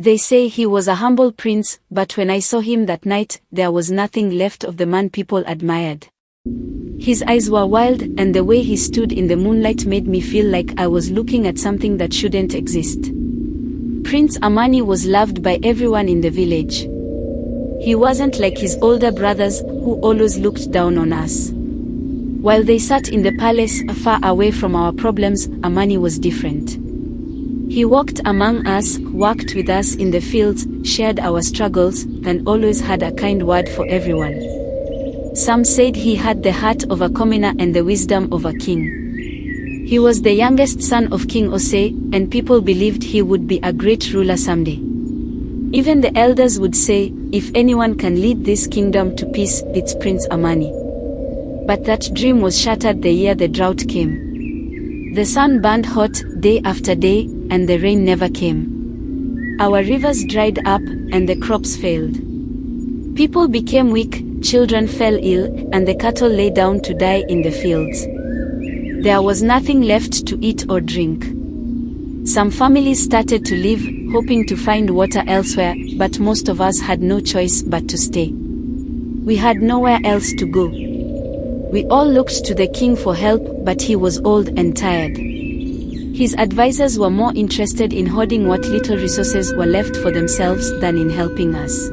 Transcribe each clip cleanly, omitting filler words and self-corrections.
They say he was a humble prince, but when I saw him that night, there was nothing left of the man people admired. His eyes were wild, and the way he stood in the moonlight made me feel like I was looking at something that shouldn't exist. Prince Amani was loved by everyone in the village. He wasn't like his older brothers, who always looked down on us. While they sat in the palace, far away from our problems, Amani was different. He walked among us, worked with us in the fields, shared our struggles, and always had a kind word for everyone. Some said he had the heart of a commoner and the wisdom of a king. He was the youngest son of King Osei, and people believed he would be a great ruler someday. Even the elders would say, if anyone can lead this kingdom to peace, it's Prince Amani. But that dream was shattered the year the drought came. The sun burned hot, day after day, and the rain never came. Our rivers dried up, and the crops failed. People became weak, children fell ill, and the cattle lay down to die in the fields. There was nothing left to eat or drink. Some families started to leave, hoping to find water elsewhere, but most of us had no choice but to stay. We had nowhere else to go. We all looked to the king for help, but he was old and tired. His advisors were more interested in hoarding what little resources were left for themselves than in helping us.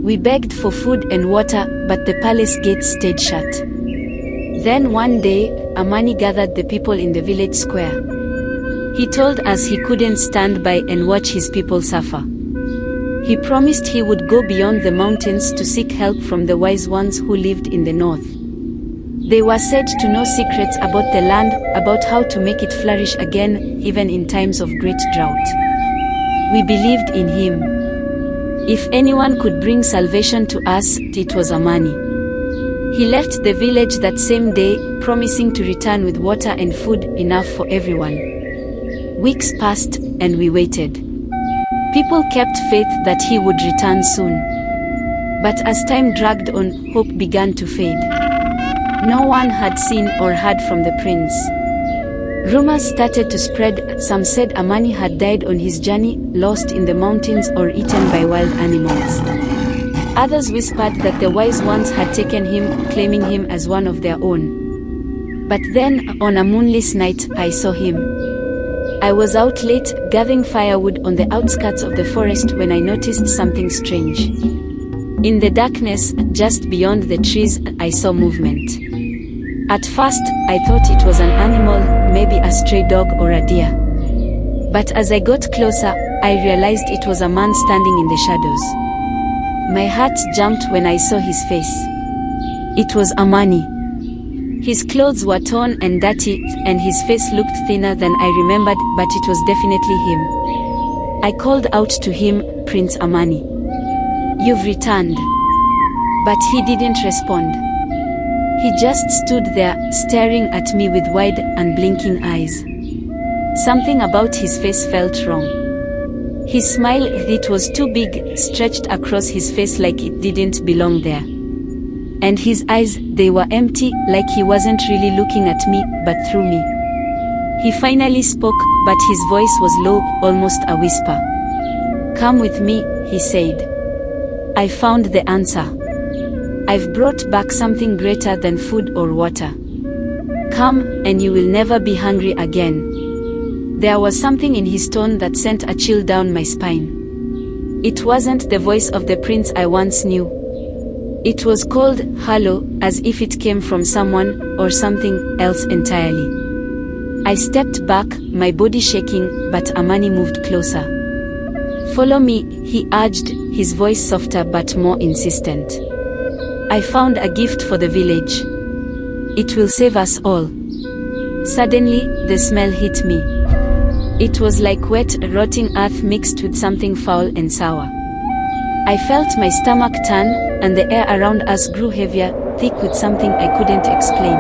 We begged for food and water, but the palace gates stayed shut. Then one day, Amani gathered the people in the village square. He told us he couldn't stand by and watch his people suffer. He promised he would go beyond the mountains to seek help from the wise ones who lived in the north. They were said to know secrets about the land, about how to make it flourish again, even in times of great drought. We believed in him. If anyone could bring salvation to us, it was Amani. He left the village that same day, promising to return with water and food enough for everyone. Weeks passed, and we waited. People kept faith that he would return soon. But as time dragged on, hope began to fade. No one had seen or heard from the prince. Rumors started to spread. Some said Amani had died on his journey, lost in the mountains or eaten by wild animals. Others whispered that the wise ones had taken him, claiming him as one of their own. But then, on a moonless night, I saw him. I was out late, gathering firewood on the outskirts of the forest when I noticed something strange. In the darkness, just beyond the trees, I saw movement. At first, I thought it was an animal, maybe a stray dog or a deer. But as I got closer, I realized it was a man standing in the shadows. My heart jumped when I saw his face. It was Amani. His clothes were torn and dirty, and his face looked thinner than I remembered, but it was definitely him. I called out to him, "Prince Amani, you've returned." But he didn't respond. He just stood there, staring at me with wide, unblinking eyes. Something about his face felt wrong. His smile, it was too big, stretched across his face like it didn't belong there. And his eyes, they were empty, like he wasn't really looking at me, but through me. He finally spoke, but his voice was low, almost a whisper. "Come with me," he said. I found the answer. "I've brought back something greater than food or water. Come, and you will never be hungry again." There was something in his tone that sent a chill down my spine. It wasn't the voice of the prince I once knew. It was cold, hollow, as if it came from someone, or something, else entirely. I stepped back, my body shaking, but Amani moved closer. "Follow me," he urged, his voice softer but more insistent. "I found a gift for the village. It will save us all." Suddenly, the smell hit me. It was like wet, rotting earth mixed with something foul and sour. I felt my stomach turn, and the air around us grew heavier, thick with something I couldn't explain.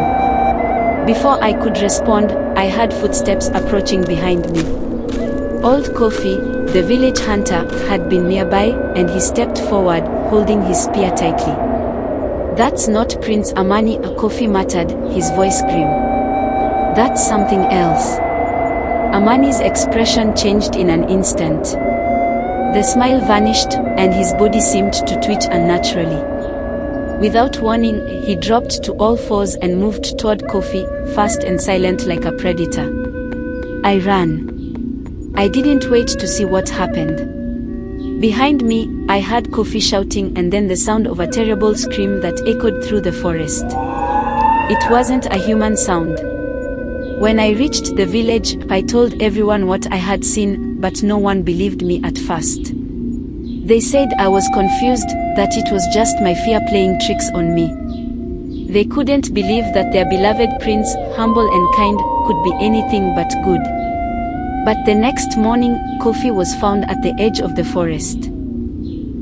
Before I could respond, I heard footsteps approaching behind me. Old Kofi, the village hunter, had been nearby, and he stepped forward, holding his spear tightly. "That's not Prince Amani," Kofi muttered, his voice grim. "That's something else." Amani's expression changed in an instant. The smile vanished, and his body seemed to twitch unnaturally. Without warning, he dropped to all fours and moved toward Kofi, fast and silent like a predator. I ran. I didn't wait to see what happened. Behind me, I heard Kofi shouting and then the sound of a terrible scream that echoed through the forest. It wasn't a human sound. When I reached the village, I told everyone what I had seen, but no one believed me at first. They said I was confused, that it was just my fear playing tricks on me. They couldn't believe that their beloved prince, humble and kind, could be anything but good. But the next morning, Kofi was found at the edge of the forest.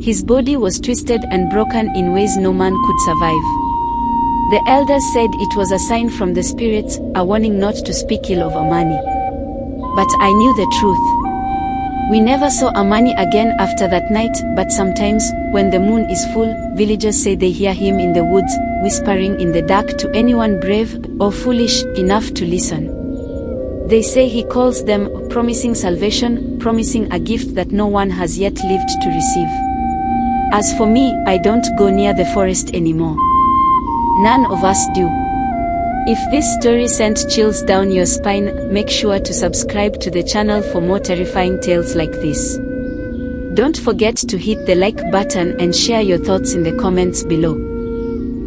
His body was twisted and broken in ways no man could survive. The elders said it was a sign from the spirits, a warning not to speak ill of Amani. But I knew the truth. We never saw Amani again after that night, but sometimes, when the moon is full, villagers say they hear him in the woods, whispering in the dark to anyone brave or foolish enough to listen. They say he calls them, promising salvation, promising a gift that no one has yet lived to receive. As for me, I don't go near the forest anymore. None of us do. If this story sent chills down your spine, make sure to subscribe to the channel for more terrifying tales like this. Don't forget to hit the like button and share your thoughts in the comments below.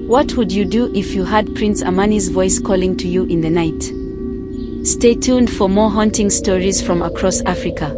What would you do if you heard Prince Amani's voice calling to you in the night? Stay tuned for more haunting stories from across Africa.